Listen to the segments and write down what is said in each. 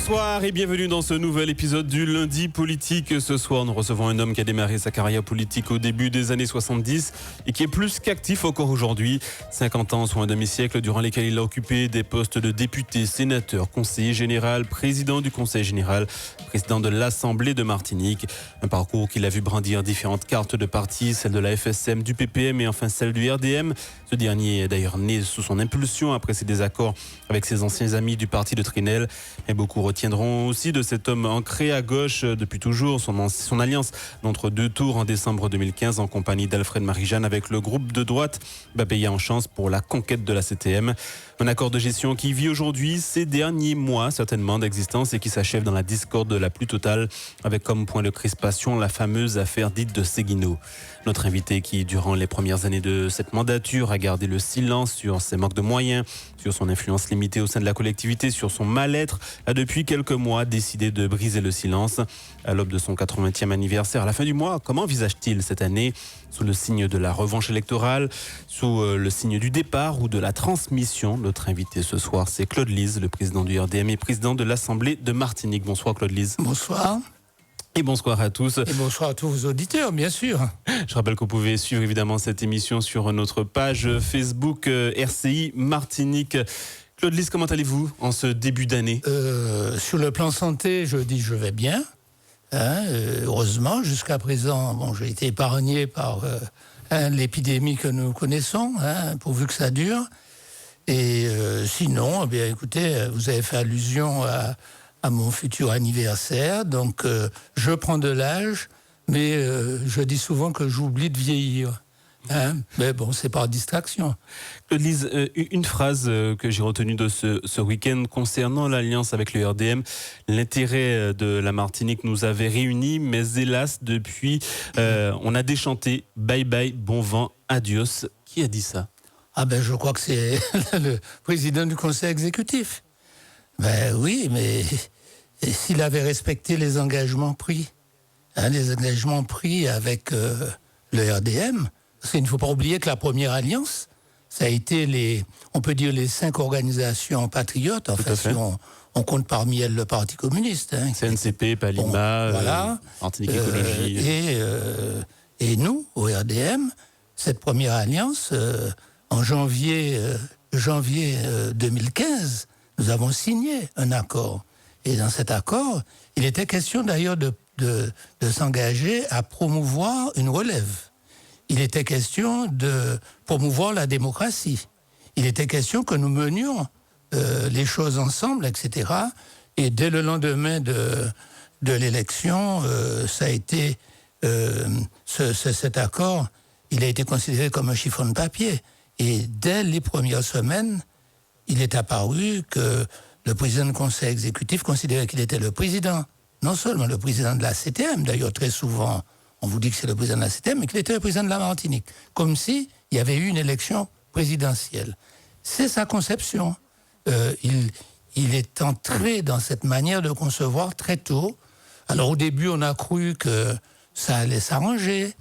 Bonsoir et bienvenue dans ce nouvel épisode du Lundi Politique. Ce soir, nous recevons un homme qui a démarré sa carrière politique au début des années 70 et qui est plus qu'actif encore aujourd'hui. 50 ans, soit un demi-siècle, durant lesquels il a occupé des postes de député, sénateur, conseiller général, président du Conseil général, président de l'Assemblée de Martinique. Un parcours qu'il a vu brandir différentes cartes de parti, celle de la FSM, du PPM et enfin celle du RDM. Ce dernier est d'ailleurs né sous son impulsion après ses désaccords avec ses anciens amis du parti de Trinel. Et beaucoup retiendront aussi de cet homme ancré à gauche depuis toujours, son alliance d'entre deux tours en décembre 2015 en compagnie d'Alfred Marie-Jeanne avec le groupe de droite Babéa en chance pour la conquête de la CTM. Un accord de gestion qui vit aujourd'hui ces derniers mois certainement d'existence et qui s'achève dans la discorde la plus totale avec comme point de crispation la fameuse affaire dite de Séguineau. Notre invité qui, durant les premières années de cette mandature, a gardé le silence sur ses manques de moyens, sur son influence limitée au sein de la collectivité, sur son mal-être, a depuis quelques mois décidé de briser le silence. À l'aube de son 80e anniversaire, à la fin du mois, comment envisage-t-il cette année ? Sous le signe de la revanche électorale, sous le signe du départ ou de la transmission. Notre invité ce soir, c'est Claude Lise, le président du RDM et président de l'Assemblée de Martinique. Bonsoir Claude Lise. Bonsoir. Et bonsoir à tous. Et bonsoir à tous vos auditeurs, bien sûr. Je rappelle que vous pouvez suivre évidemment cette émission sur notre page Facebook RCI Martinique. Claude Lise, comment allez-vous en ce début d'année ? Sur le plan santé, je dis je vais bien. Heureusement, jusqu'à présent, j'ai été épargné par l'épidémie que nous connaissons, pourvu que ça dure. Et sinon, eh bien, écoutez, vous avez fait allusion à mon futur anniversaire, donc je prends de l'âge, mais je dis souvent que j'oublie de vieillir. Mais bon, c'est par distraction. Claude Lise, une phrase que j'ai retenue de ce week-end concernant l'alliance avec le RDM. L'intérêt de la Martinique nous avait réunis, mais hélas, depuis, on a déchanté « Bye bye, bon vent, adios ». Qui a dit ça ? Je crois que c'est le président du conseil exécutif. Oui, mais s'il avait respecté les engagements pris, les engagements pris avec le RDM, parce qu'il ne faut pas oublier que la première alliance, ça a été on peut dire les 5 organisations patriotes, en fait, si on compte parmi elles le Parti communiste. CNCP, Palima, voilà, Martinique Écologie. Et nous, au RDM, cette première alliance, en janvier 2015, nous avons signé un accord. Et dans cet accord, il était question d'ailleurs de s'engager à promouvoir une relève. Il était question de promouvoir la démocratie. Il était question que nous menions les choses ensemble, etc. Et dès le lendemain de l'élection, ça a été cet accord, il a été considéré comme un chiffon de papier. Et dès les premières semaines, il est apparu que le président du conseil exécutif considérait qu'il était le président, non seulement le président de la CTM, d'ailleurs très souvent on vous dit que c'est le président de la CTM, mais qu'il était le président de la Martinique, comme s'il y avait eu une élection présidentielle. C'est sa conception. Il est entré dans cette manière de concevoir très tôt. Alors au début, on a cru que ça allait s'arranger.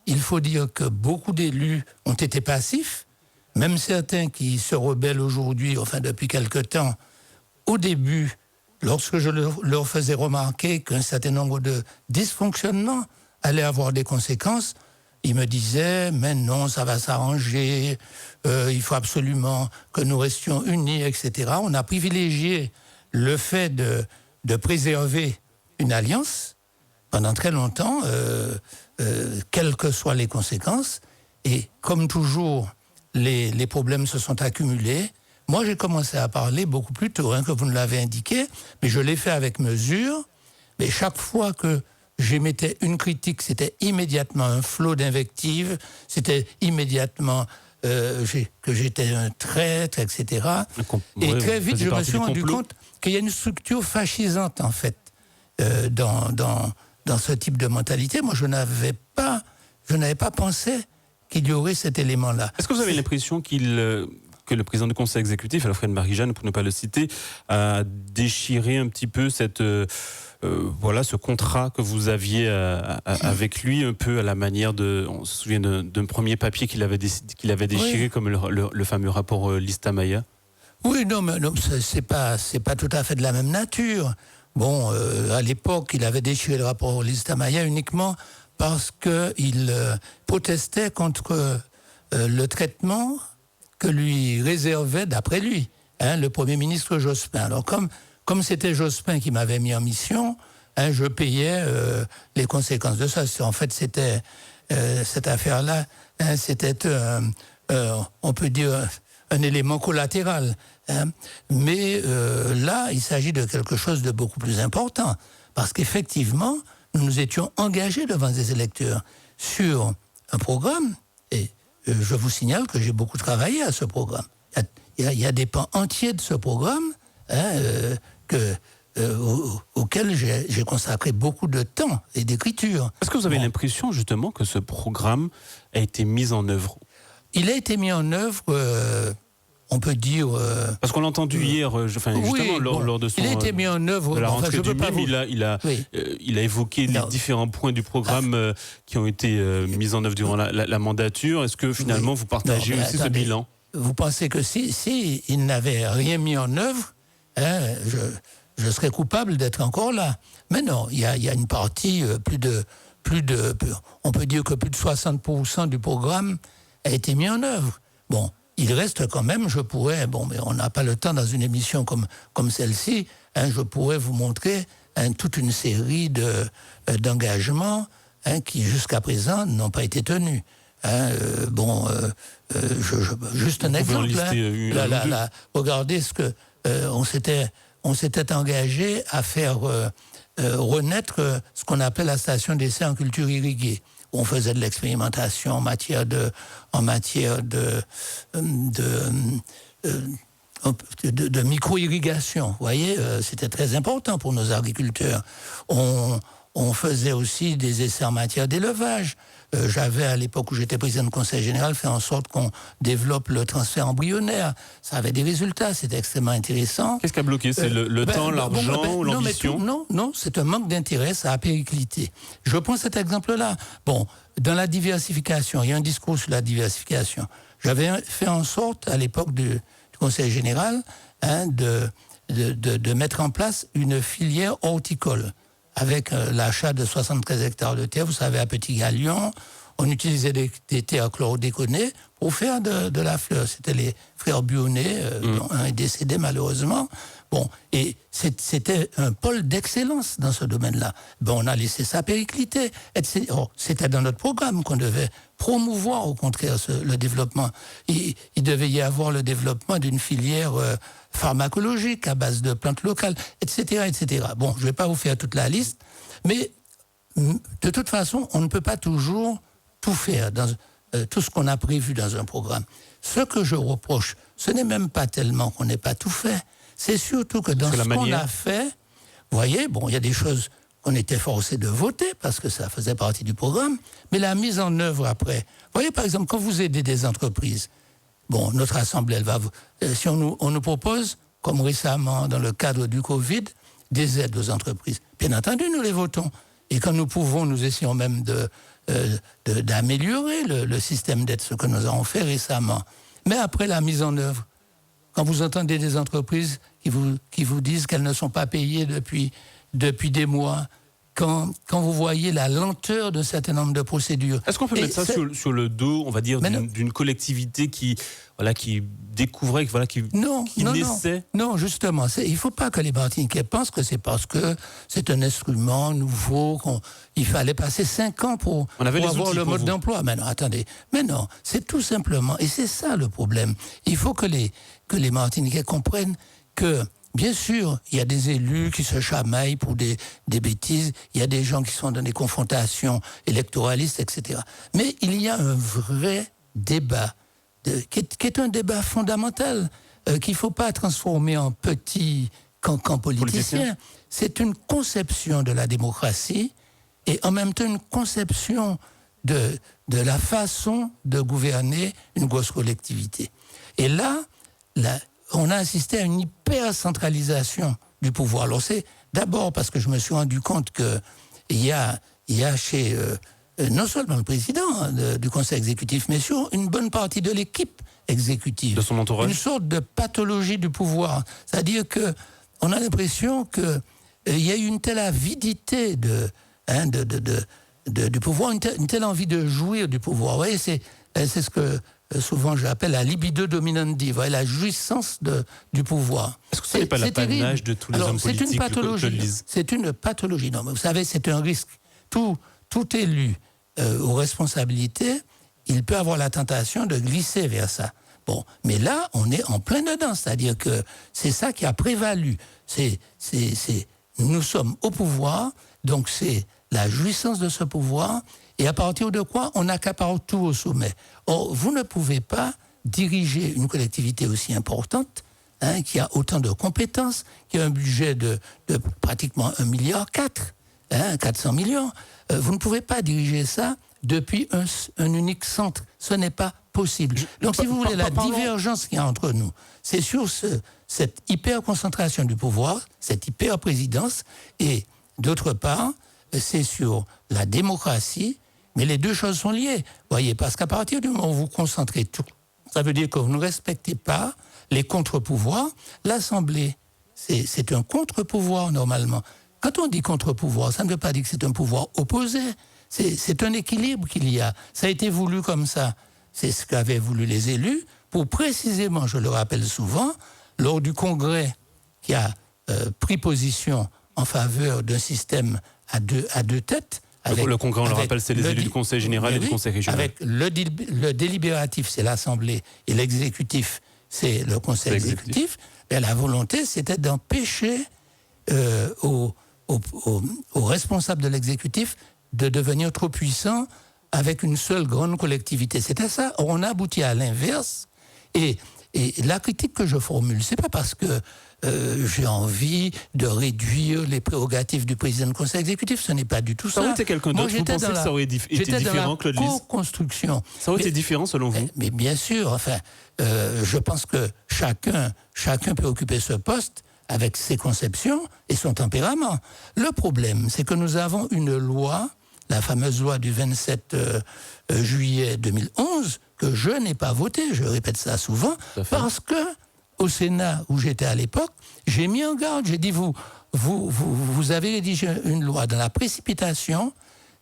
Il faut dire que beaucoup d'élus ont été passifs, même certains qui se rebellent aujourd'hui, enfin depuis quelque temps. Au début, lorsque je leur faisais remarquer qu'un certain nombre de dysfonctionnements allait avoir des conséquences, ils me disaient « mais non, ça va s'arranger, il faut absolument que nous restions unis, etc. » On a privilégié le fait de préserver une alliance pendant très longtemps, quelles que soient les conséquences. Et comme toujours, les problèmes se sont accumulés. Moi, j'ai commencé à parler beaucoup plus tôt que vous ne l'avez indiqué, mais je l'ai fait avec mesure. Mais chaque fois que j'émettais une critique, c'était immédiatement un flot d'invectives, c'était immédiatement que j'étais un traître, etc. Et très vite, je me suis rendu compte qu'il y a une structure fascisante, en fait, dans ce type de mentalité. Moi, je n'avais pas pensé qu'il y aurait cet élément-là. Est-ce que vous avez l'impression que le président du conseil exécutif, Alfred Marie-Jeanne, pour ne pas le citer, a déchiré un petit peu ce contrat que vous aviez avec lui, un peu à la manière on se souvient d'un premier papier qu'il avait déchiré, comme le fameux rapport Lista-Maya? Oui, non, mais non, c'est pas tout à fait de la même nature. Bon, à l'époque, il avait déchiré le rapport Lista-Maya uniquement parce qu'il protestait contre le traitement que lui réservait, d'après lui, le Premier ministre Jospin. Alors, comme c'était Jospin qui m'avait mis en mission, je payais les conséquences de ça. En fait, c'était cette affaire-là, c'était, on peut dire, un élément collatéral. Mais là, il s'agit de quelque chose de beaucoup plus important. Parce qu'effectivement, nous nous étions engagés devant des électeurs sur un programme, et je vous signale que j'ai beaucoup travaillé à ce programme. Il y a des pans entiers de ce programme auquel j'ai consacré beaucoup de temps et d'écriture. Est-ce que vous avez l'impression justement que ce programme a été mis en œuvre ? Il a été mis en œuvre, on peut dire... Parce qu'on l'a entendu hier, justement, lors de son... Il a été mis en œuvre... De la rentrée du même, il a évoqué les différents points du programme qui ont été mis en œuvre durant la mandature. Est-ce que finalement vous partagez aussi ce bilan ? Vous pensez que si il n'avait rien mis en œuvre, je serais coupable d'être encore là. Mais non, il y a une partie, on peut dire que plus de 60% du programme a été mis en œuvre. Bon, il reste quand même, mais on n'a pas le temps dans une émission comme celle-ci, je pourrais vous montrer toute une série d'engagements qui jusqu'à présent n'ont pas été tenus. Juste un exemple. Regardez ce que on s'était engagé à faire renaître ce qu'on appelle la station d'essai en culture irriguée. On faisait de l'expérimentation en matière de micro-irrigation. Vous voyez, c'était très important pour nos agriculteurs. On faisait aussi des essais en matière d'élevage. J'avais, à l'époque où j'étais président du Conseil général, fait en sorte qu'on développe le transfert embryonnaire. Ça avait des résultats, c'était extrêmement intéressant. Qu'est-ce qui a bloqué ? C'est le temps, l'argent ou l'ambition ? Non, c'est un manque d'intérêt, ça a périclité. Je prends cet exemple-là. Bon, dans la diversification, il y a un discours sur la diversification. J'avais fait en sorte, à l'époque du Conseil général, de mettre en place une filière horticole, avec l'achat de 73 hectares de terre. Vous savez, à Petit-Galion, on utilisait des terres chlordéconées pour faire de la fleur. C'était les frères Bionnet, dont un est décédé malheureusement. Bon, et c'était un pôle d'excellence dans ce domaine-là. On a laissé ça péricliter. C'était dans notre programme qu'on devait promouvoir, au contraire, le développement. Il devait y avoir le développement d'une filière pharmacologique à base de plantes locales, etc., etc. Bon, je ne vais pas vous faire toute la liste, mais de toute façon, on ne peut pas toujours tout faire dans tout ce qu'on a prévu dans un programme. Ce que je reproche, ce n'est même pas tellement qu'on n'ait pas tout fait, c'est surtout que dans ce qu'on a fait, vous voyez, il y a des choses qu'on était forcé de voter parce que ça faisait partie du programme, mais la mise en œuvre après. Vous voyez, par exemple, quand vous aidez des entreprises, notre Assemblée, elle va si on nous propose, comme récemment dans le cadre du Covid, des aides aux entreprises. Bien entendu, nous les votons. Et quand nous pouvons, nous essayons même d'améliorer le système d'aide, ce que nous avons fait récemment. Mais après la mise en œuvre, quand vous entendez des entreprises qui vous disent qu'elles ne sont pas payées depuis des mois, quand vous voyez la lenteur d'un certain nombre de procédures... Est-ce qu'on peut mettre ça sur le dos, on va dire, d'une collectivité qui découvrait, qui naissait? Non, justement, il ne faut pas que les Martiniquais pensent que c'est parce que c'est un instrument nouveau, qu'il fallait passer 5 ans pour avoir le mode d'emploi. Mais non, attendez. Mais non, c'est tout simplement... Et c'est ça le problème. Il faut que les Martiniquais comprennent que... Bien sûr, il y a des élus qui se chamaillent pour des bêtises, il y a des gens qui sont dans des confrontations électoralistes, etc. Mais il y a un vrai débat, qui est un débat fondamental, qu'il ne faut pas transformer en petit cancan politicien. C'est une conception de la démocratie et en même temps une conception de la façon de gouverner une grosse collectivité. Et là, on a assisté à une hyper-centralisation du pouvoir. Alors c'est d'abord parce que je me suis rendu compte qu'il y a chez non seulement le président du conseil exécutif, mais sur une bonne partie de l'équipe exécutive. De son entourage. Une sorte de pathologie du pouvoir. C'est-à-dire qu'on a l'impression qu'il y a eu une telle avidité du pouvoir, une telle envie de jouir du pouvoir. Vous voyez, c'est ce que souvent j'appelle la libido dominandi, vous voyez, la jouissance du pouvoir. Est-ce que ce n'est pas l'apanage de tous les hommes politiques? C'est une pathologie. C'est une pathologie. Non, mais vous savez, c'est un risque. Tout élu aux responsabilités, il peut avoir la tentation de glisser vers ça. Bon, mais là, on est en plein dedans, c'est-à-dire que c'est ça qui a prévalu. Nous sommes au pouvoir, donc c'est la jouissance de ce pouvoir, et à partir de quoi on accapare tout au sommet. Or, vous ne pouvez pas diriger une collectivité aussi importante, qui a autant de compétences, qui a un budget de pratiquement 1,4 milliard, 400 millions. Vous ne pouvez pas diriger ça depuis un unique centre. Ce n'est pas possible. Donc, si vous voulez, la divergence qu'il y a entre nous, c'est sur cette hyper-concentration du pouvoir, cette hyper-présidence, et d'autre part, c'est sur la démocratie, mais les deux choses sont liées. Voyez, parce qu'à partir du moment où vous concentrez tout, ça veut dire que vous ne respectez pas les contre-pouvoirs. L'Assemblée, c'est un contre-pouvoir normalement. Quand on dit contre-pouvoir, ça ne veut pas dire que c'est un pouvoir opposé. C'est un équilibre qu'il y a. Ça a été voulu comme ça. C'est ce qu'avaient voulu les élus pour précisément, je le rappelle souvent, lors du Congrès qui a pris position en faveur d'un système à deux têtes. Le Congrès, on le rappelle, c'est les élus du Conseil général et du Conseil régional. Avec le délibératif, c'est l'Assemblée, et l'exécutif, c'est le Conseil exécutif. Et la volonté, c'était d'empêcher aux responsables de l'exécutif de devenir trop puissants avec une seule grande collectivité. C'était ça. On aboutit à l'inverse. Et la critique que je formule, c'est pas parce que j'ai envie de réduire les prérogatives du président du conseil exécutif. Ce n'est pas du tout ça. Ça aurait été quelqu'un d'autre. Vous pensez que ça aurait été différent, Claude Lys? Co-construction. Ça aurait été différent selon vous? Mais bien sûr. Enfin, je pense que chacun peut occuper ce poste avec ses conceptions et son tempérament. Le problème, c'est que nous avons une loi, la fameuse loi du 27 juillet 2011, que je n'ai pas votée, je répète ça souvent, parce que au Sénat, où j'étais à l'époque, j'ai mis en garde, j'ai dit, vous avez rédigé une loi dans la précipitation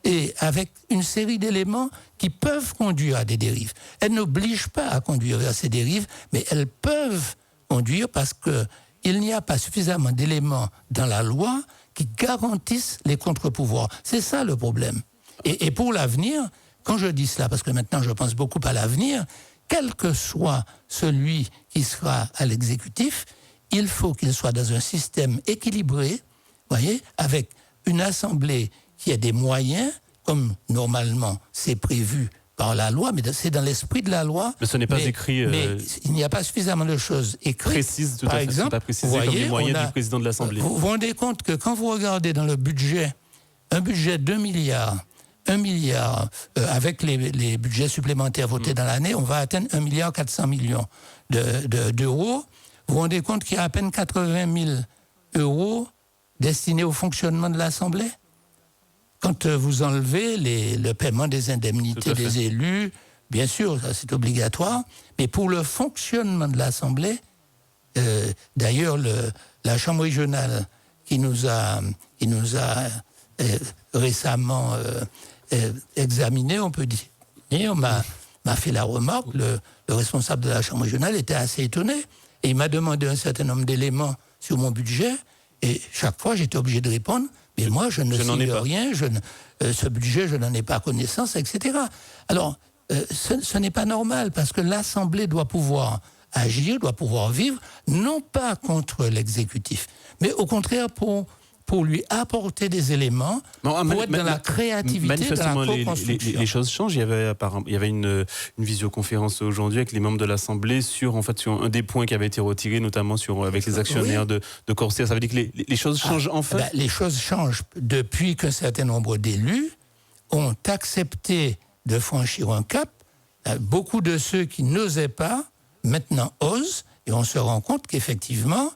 et avec une série d'éléments qui peuvent conduire à des dérives. Elles n'obligent pas à conduire à ces dérives, mais elles peuvent conduire parce qu'il n'y a pas suffisamment d'éléments dans la loi qui garantissent les contre-pouvoirs. C'est ça le problème. Et pour l'avenir, quand je dis cela, parce que maintenant je pense beaucoup à l'avenir, quel que soit celui qui sera à l'exécutif, il faut qu'il soit dans un système équilibré, voyez, avec une assemblée qui ait des moyens, comme normalement c'est prévu par la loi, mais c'est dans l'esprit de la loi. Mais ce n'est pas écrit. Mais il n'y a pas suffisamment de choses écrites. Précises, tout par à fait. exemple, pas précisé comme les moyens du président de l'Assemblée. Vous vous rendez compte que quand vous regardez dans le budget, un budget de 1 milliard, avec les budgets supplémentaires votés dans l'année, on va atteindre 1,4 milliard d'euros. Vous vous rendez compte qu'il y a à peine 80 000 euros destinés au fonctionnement de l'Assemblée? Quand vous enlevez le paiement des indemnités des élus, bien sûr, ça c'est obligatoire, mais pour le fonctionnement de l'Assemblée, d'ailleurs, la Chambre régionale qui nous a récemment examiné, on peut dire, et on m'a fait la remarque, le responsable de la Chambre régionale était assez étonné, et il m'a demandé un certain nombre d'éléments sur mon budget, et chaque fois j'étais obligé de répondre, mais moi je ne sais rien, ce budget je n'en ai pas connaissance, etc. Alors, ce n'est pas normal, parce que l'Assemblée doit pouvoir agir, doit pouvoir vivre, non pas contre l'exécutif, mais au contraire pour lui apporter des éléments, pour être dans la créativité, dans la co-construction. Les choses changent. Il y avait une visioconférence aujourd'hui avec les membres de l'Assemblée sur un des points qui avait été retiré, notamment avec les actionnaires de Corsair. Ça veut dire que les choses changent enfin? Les choses changent depuis qu'un certain nombre d'élus ont accepté de franchir un cap. Beaucoup de ceux qui n'osaient pas, maintenant osent, et on se rend compte qu'effectivement,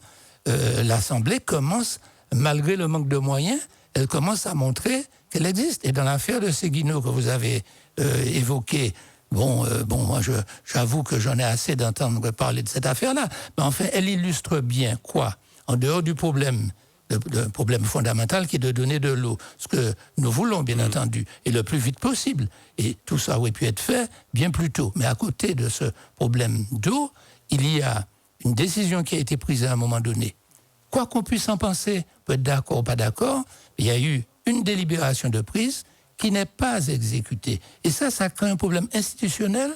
l'Assemblée commence, malgré le manque de moyens, elle commence à montrer qu'elle existe. Et dans l'affaire de Séguineau que vous avez évoquée, moi j'avoue que j'en ai assez d'entendre parler de cette affaire-là, mais enfin, elle illustre bien quoi? En dehors du problème, le problème fondamental qui est de donner de l'eau, ce que nous voulons bien entendu, et le plus vite possible. Et tout ça aurait pu être fait bien plus tôt. Mais à côté de ce problème d'eau, il y a une décision qui a été prise à un moment donné. Quoi qu'on puisse en penser, peut être d'accord ou pas d'accord, il y a eu une délibération de prise qui n'est pas exécutée. Et ça crée un problème institutionnel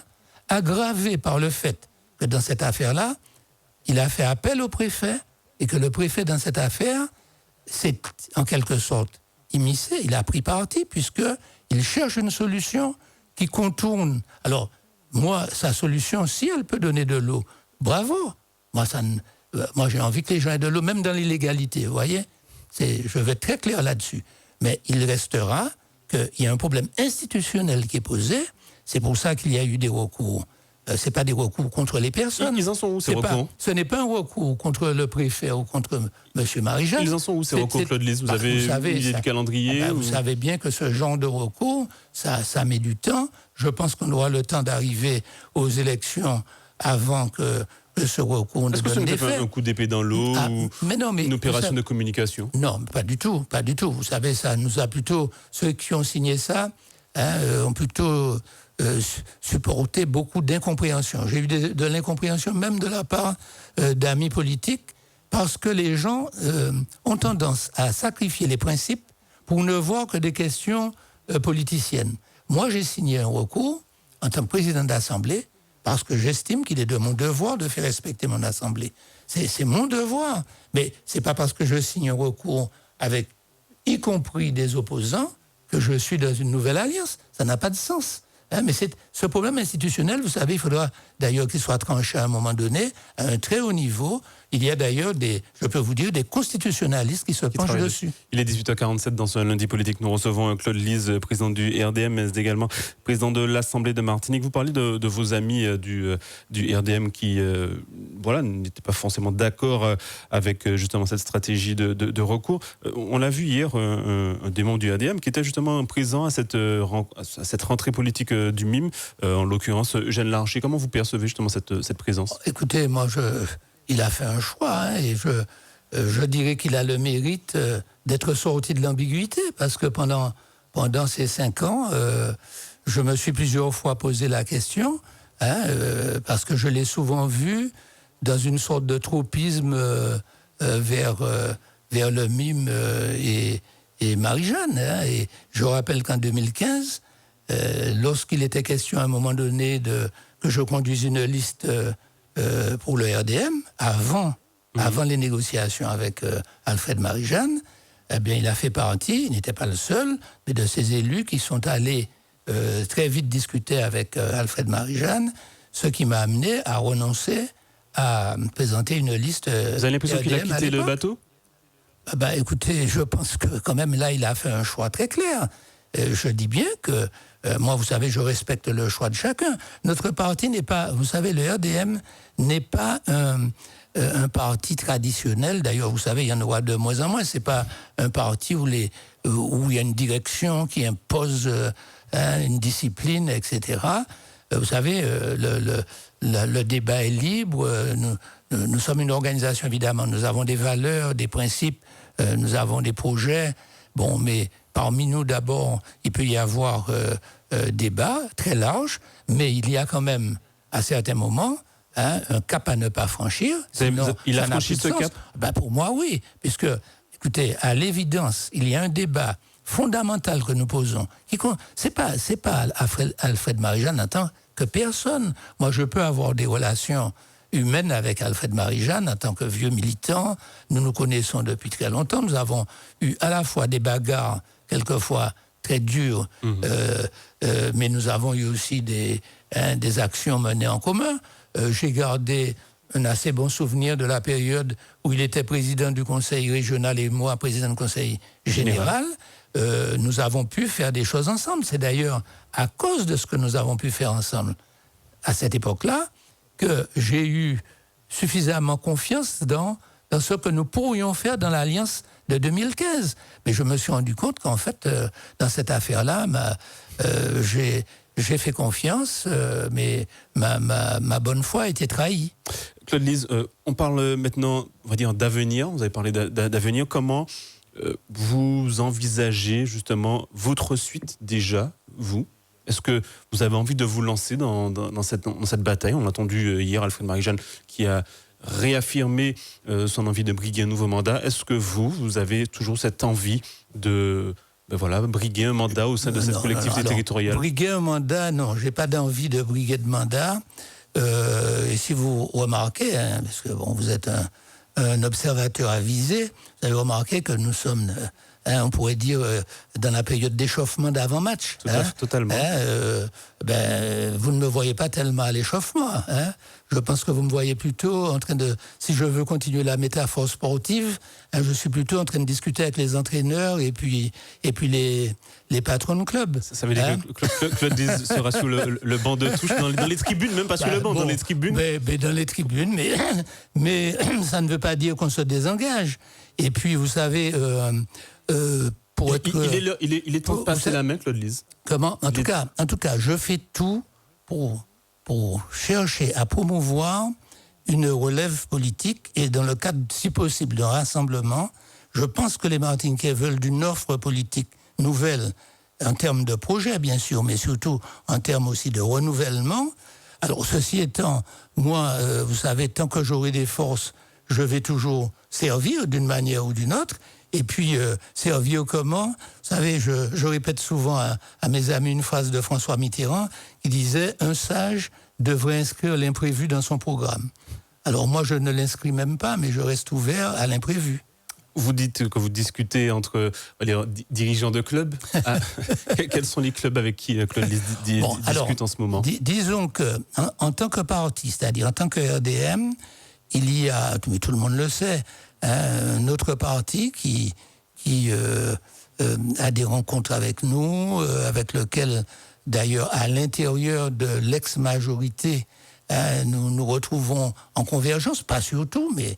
aggravé par le fait que dans cette affaire-là, il a fait appel au préfet et que le préfet, dans cette affaire, s'est en quelque sorte immiscé, il a pris parti puisqu'il cherche une solution qui contourne. Alors, moi, sa solution, si elle peut donner de l'eau, bravo. Moi, j'ai envie que les gens aient de l'eau, même dans l'illégalité, vous voyez. Je vais être très clair là-dessus. Mais il restera qu'il y a un problème institutionnel qui est posé. C'est pour ça qu'il y a eu des recours. Ce n'est pas des recours contre les personnes. Ils en sont où, ces recours? Ce n'est pas un recours contre le préfet ou contre M. Marie-Jeanne. Ils en sont où, ces recours, Claude Lys? Vous avez une idée du calendrier Vous savez bien que ce genre de recours, ça met du temps. Je pense qu'on aura le temps d'arriver aux élections avant que ce recours ne donne des faits. Est-ce que ce n'est pas un coup d'épée dans l'eau ou une opération de communication? Non, pas du tout, pas du tout. Vous savez, ça nous a plutôt... Ceux qui ont signé ça ont plutôt... supporter beaucoup d'incompréhension. J'ai eu de l'incompréhension même de la part d'amis politiques parce que les gens ont tendance à sacrifier les principes pour ne voir que des questions politiciennes. Moi, j'ai signé un recours en tant que président d'Assemblée parce que j'estime qu'il est de mon devoir de faire respecter mon Assemblée. C'est mon devoir. Mais c'est pas parce que je signe un recours avec y compris des opposants que je suis dans une nouvelle alliance. Ça n'a pas de sens. Mais ce problème institutionnel, vous savez, il faudra d'ailleurs qu'il soit tranché à un moment donné, à un très haut niveau. Il y a d'ailleurs je peux vous dire, des constitutionnalistes qui se penchent dessus. Il est 18h47 dans ce lundi politique. Nous recevons Claude Lys, président du RDM, mais également président de l'Assemblée de Martinique. Vous parlez de vos amis du RDM qui n'étaient pas forcément d'accord avec justement cette stratégie de recours. On l'a vu hier, un des membres du RDM qui était justement présent à cette rentrée politique du MIM, en l'occurrence Eugène Larcher. Comment vous percevez justement cette présence? Écoutez, moi, il a fait un choix, et je dirais qu'il a le mérite d'être sorti de l'ambiguïté, parce que pendant ces 5 ans, je me suis plusieurs fois posé la question, parce que je l'ai souvent vu dans une sorte de tropisme vers le MIM et Marie-Jeanne. Et je rappelle qu'en 2015, lorsqu'il était question à un moment donné que je conduise une liste pour le RDM, avant les négociations avec Alfred Marie-Jeanne, eh bien, il a fait partie, il n'était pas le seul, mais de ces élus qui sont allés très vite discuter avec Alfred Marie-Jeanne, ce qui m'a amené à renoncer à présenter une liste. Vous avez l'impression qu'il a quitté le bateau? Écoutez, je pense que quand même là, il a fait un choix très clair. Je dis bien que moi, vous savez, je respecte le choix de chacun. Notre parti n'est pas, vous savez, le RDM n'est pas un parti traditionnel. D'ailleurs, vous savez, il y en aura de moins en moins. C'est pas un parti où il y a une direction qui impose une discipline, etc. Vous savez, le débat est libre. Nous sommes une organisation, évidemment. Nous avons des valeurs, des principes, nous avons des projets. Bon, mais parmi nous, d'abord, il peut y avoir débat très large, mais il y a quand même, à certains moments, un cap à ne pas franchir. Sinon, il a franchi ce cap? Pour moi, oui. Puisque, écoutez, à l'évidence, il y a un débat fondamental que nous posons. C'est pas Alfred Marie-Jeanne en tant que personne. Moi, je peux avoir des relations humaine avec Alfred Marie-Jeanne en tant que vieux militant. Nous nous connaissons depuis très longtemps. Nous avons eu à la fois des bagarres, quelquefois très dures, mais nous avons eu aussi des actions menées en commun. J'ai gardé un assez bon souvenir de la période où il était président du conseil régional et moi président du conseil général. Nous avons pu faire des choses ensemble. C'est d'ailleurs à cause de ce que nous avons pu faire ensemble à cette époque-là que j'ai eu suffisamment confiance dans dans ce que nous pourrions faire dans l'Alliance de 2015. Mais je me suis rendu compte qu'en fait, dans cette affaire-là, j'ai fait confiance, mais ma bonne foi a été trahie. Claude Lise, on parle maintenant, on va dire, d'avenir. Vous avez parlé d'avenir. Comment vous envisagez justement votre suite déjà, vous ? Est-ce que vous avez envie de vous lancer dans cette bataille ? On a entendu hier Alfred Marie-Jeanne qui a réaffirmé son envie de briguer un nouveau mandat. Est-ce que vous avez toujours cette envie de briguer un mandat au sein de cette collectivité territoriale ? Briguer un mandat, non, j'ai pas d'envie de briguer de mandat. Et si vous remarquez, parce que vous êtes un observateur avisé, vous avez remarqué que nous sommes, on pourrait dire, dans la période d'échauffement d'avant-match. Totalement. Vous ne me voyez pas tellement à l'échauffement. Je pense que vous me voyez plutôt en train de, si je veux continuer la métaphore sportive, je suis plutôt en train de discuter avec les entraîneurs et puis les patrons de club. Ça veut dire que Claude Lise sera sur le banc de touche dans les tribunes, même pas sur le banc, dans les tribunes. Mais dans les tribunes, mais ça ne veut pas dire qu'on se désengage. Et puis, vous savez, pour être... Il est temps de passer la main, Claude Lise. Comment ? En tout cas, je fais tout pour chercher à promouvoir une relève politique et dans le cadre, si possible, d'un rassemblement. Je pense que les Martiniquais veulent d'une offre politique nouvelle en termes de projet, bien sûr, mais surtout en termes aussi de renouvellement. Alors, ceci étant, moi, vous savez, tant que j'aurai des forces, je vais toujours servir d'une manière ou d'une autre. Et puis, servir comment ? Vous savez, je répète souvent à mes amis une phrase de François Mitterrand qui disait « Un sage devrait inscrire l'imprévu dans son programme ». Alors moi, je ne l'inscris même pas, mais je reste ouvert à l'imprévu. Vous dites que vous discutez entre les dirigeants de clubs. Quels sont les clubs avec qui Claude Lise discute en ce moment ? Disons que, en tant que parti, c'est-à-dire en tant que RDM, il y a, mais tout le monde le sait, un autre parti qui a des rencontres avec nous, avec lequel, d'ailleurs, à l'intérieur de l'ex-majorité, nous nous retrouvons en convergence, pas sur tout, mais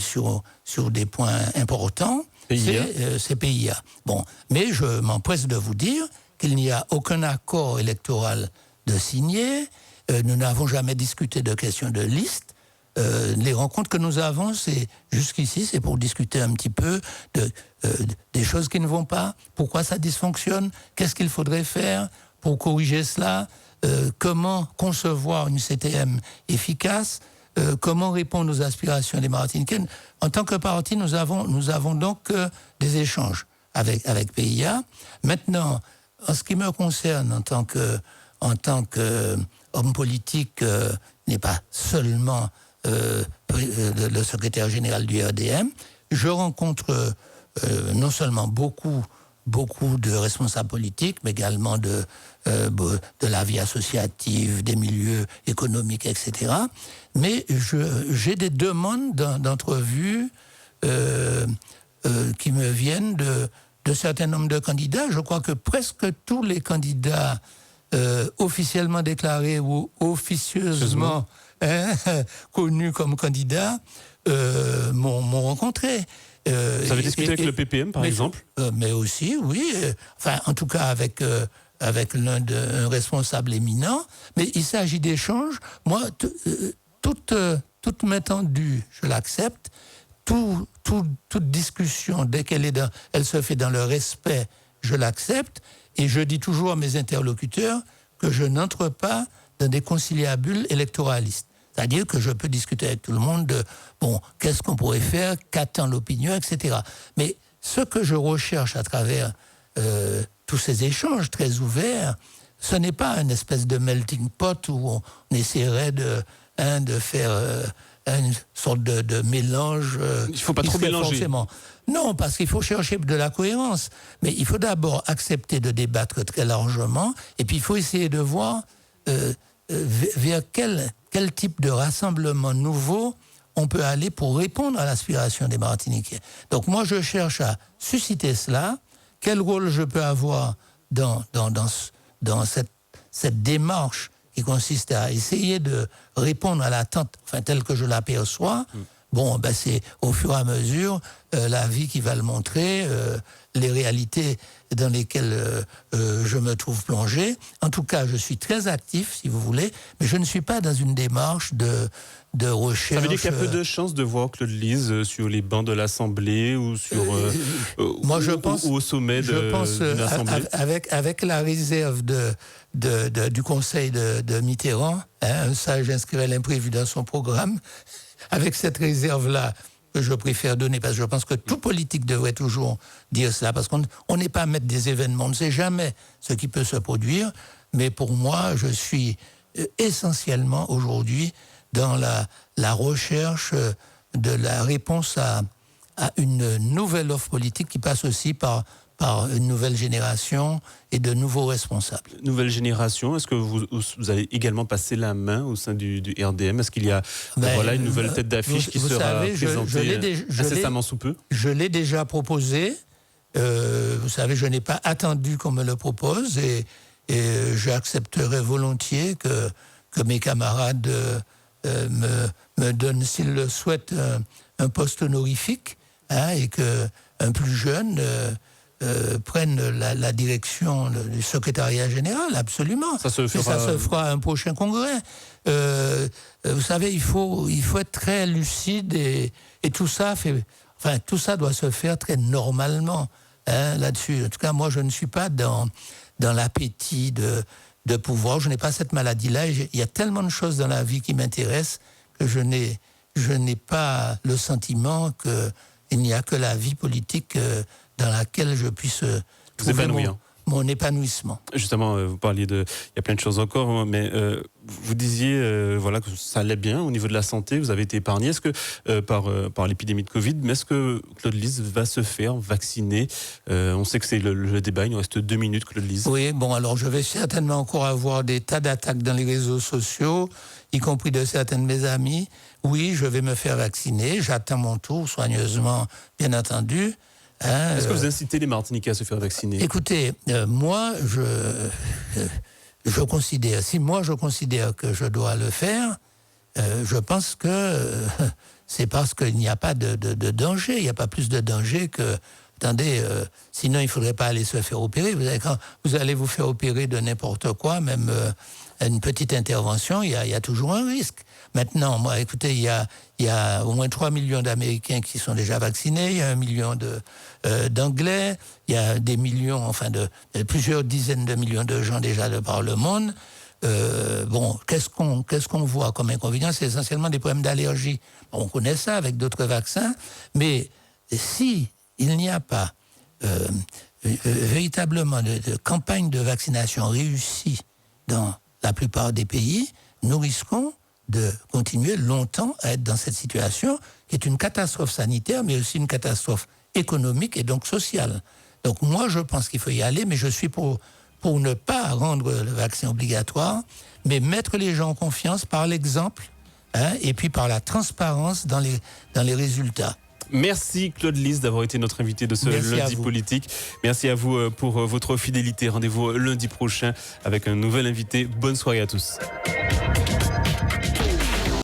sur des points importants. C'est PIA. Bon, mais je m'empresse de vous dire qu'il n'y a aucun accord électoral de signé. Nous n'avons jamais discuté de questions de liste. Les rencontres que nous avons, jusqu'ici, c'est pour discuter un petit peu des choses qui ne vont pas, pourquoi ça dysfonctionne, qu'est-ce qu'il faudrait faire pour corriger cela, comment concevoir une CTM efficace, comment répondre aux aspirations des Martiniquais. En tant que parti, nous avons donc des échanges avec PIA. Maintenant, en ce qui me concerne, en tant qu'homme politique, n'est pas seulement le secrétaire général du RDM, je rencontre non seulement beaucoup de responsables politiques, mais également de la vie associative, des milieux économiques, etc. Mais j'ai des demandes d'entrevues qui me viennent de certains nombres de candidats. Je crois que presque tous les candidats officiellement déclarés ou officieusement connus comme candidats m'ont rencontré. Vous avez discuté avec le PPM, par exemple ? Mais aussi, oui. Enfin, en tout cas, avec un responsable éminent. Mais il s'agit d'échanges. Moi, toute main tendue, je l'accepte. Toute discussion, dès elle se fait dans le respect, je l'accepte. Et je dis toujours à mes interlocuteurs que je n'entre pas dans des conciliabules électoralistes. C'est-à-dire que je peux discuter avec tout le monde de, qu'est-ce qu'on pourrait faire, qu'attend l'opinion, etc. Mais ce que je recherche à travers tous ces échanges très ouverts, ce n'est pas une espèce de melting pot où on essaierait de faire une sorte de mélange. Il ne faut pas trop mélanger. Forcément. Non, parce qu'il faut chercher de la cohérence. Mais il faut d'abord accepter de débattre très largement, et puis il faut essayer de voir vers quel type de rassemblement nouveau on peut aller pour répondre à l'aspiration des Martiniquais. Donc moi, je cherche à susciter cela. Quel rôle je peux avoir dans cette démarche qui consiste à essayer de répondre à l'attente, telle que je l'aperçois, bon, ben c'est au fur et à mesure la vie qui va le montrer, les réalités dans lesquelles je me trouve plongé. En tout cas, je suis très actif, si vous voulez, mais je ne suis pas dans une démarche de recherche. Ça veut dire qu'il y a peu de chances de voir Claude Lys sur les bancs de l'Assemblée ou sur moi, je pense, ou au sommet d'une Assemblée. Avec la réserve du Conseil de Mitterrand, un sage inscrirait l'imprévu dans son programme. Avec cette réserve-là que je préfère donner, parce que je pense que tout politique devrait toujours dire cela, parce qu'on n'est pas maître des événements, on ne sait jamais ce qui peut se produire, mais pour moi, je suis essentiellement aujourd'hui dans la recherche de la réponse à une nouvelle offre politique qui passe aussi par une nouvelle génération et de nouveaux responsables. Nouvelle génération, est-ce que vous allez également passer la main au sein du RDM? Est-ce qu'il y a une nouvelle tête d'affiche qui sera présentée incessamment sous peu? Je l'ai déjà proposé. Vous savez, je n'ai pas attendu qu'on me le propose et j'accepterai volontiers que mes camarades me donnent, s'ils le souhaitent, un poste honorifique, et qu'un plus jeune prenne la direction du secrétariat général, absolument. Ça se fera à un prochain congrès. Vous savez, il faut être très lucide et tout ça tout ça doit se faire très normalement là-dessus. En tout cas, moi, je ne suis pas dans l'appétit de pouvoir. Je n'ai pas cette maladie-là. Il y a tellement de choses dans la vie qui m'intéressent que je n'ai pas le sentiment qu'il n'y a que la vie politique dans laquelle je puisse trouver mon épanouissement. Justement, vous parliez il y a plein de choses encore, mais vous disiez que ça allait bien au niveau de la santé, vous avez été épargné. Est-ce que par l'épidémie de Covid, mais est-ce que Claude Lys va se faire vacciner? On sait que c'est le débat, il nous reste 2 minutes, Claude Lys. Oui, bon, alors je vais certainement encore avoir des tas d'attaques dans les réseaux sociaux, y compris de certains de mes amis. Oui, je vais me faire vacciner, j'attends mon tour soigneusement, bien entendu. Est-ce que vous incitez les Martiniquais à se faire vacciner? Écoutez, moi, je considère que je dois le faire, je pense que c'est parce qu'il n'y a pas de danger, il n'y a pas plus de danger que... Attendez, sinon il ne faudrait pas aller se faire opérer. Quand vous allez vous faire opérer de n'importe quoi, même une petite intervention, il y a toujours un risque. Maintenant, moi, écoutez, il y a au moins 3 millions d'Américains qui sont déjà vaccinés, il y a 1 million d'Anglais, il y a des millions, plusieurs dizaines de millions de gens déjà de par le monde. Qu'est-ce qu'on voit comme inconvénient? C'est essentiellement des problèmes d'allergie. On connaît ça avec d'autres vaccins, mais si il n'y a pas véritablement de campagne de vaccination réussie dans la plupart des pays, nous risquons de continuer longtemps à être dans cette situation qui est une catastrophe sanitaire, mais aussi une catastrophe économique et donc sociale. Donc moi, je pense qu'il faut y aller, mais je suis pour ne pas rendre le vaccin obligatoire, mais mettre les gens en confiance par l'exemple, et puis par la transparence dans les résultats. Merci Claude Lys d'avoir été notre invité de ce lundi politique. Merci à vous pour votre fidélité. Rendez-vous lundi prochain avec un nouvel invité. Bonne soirée à tous.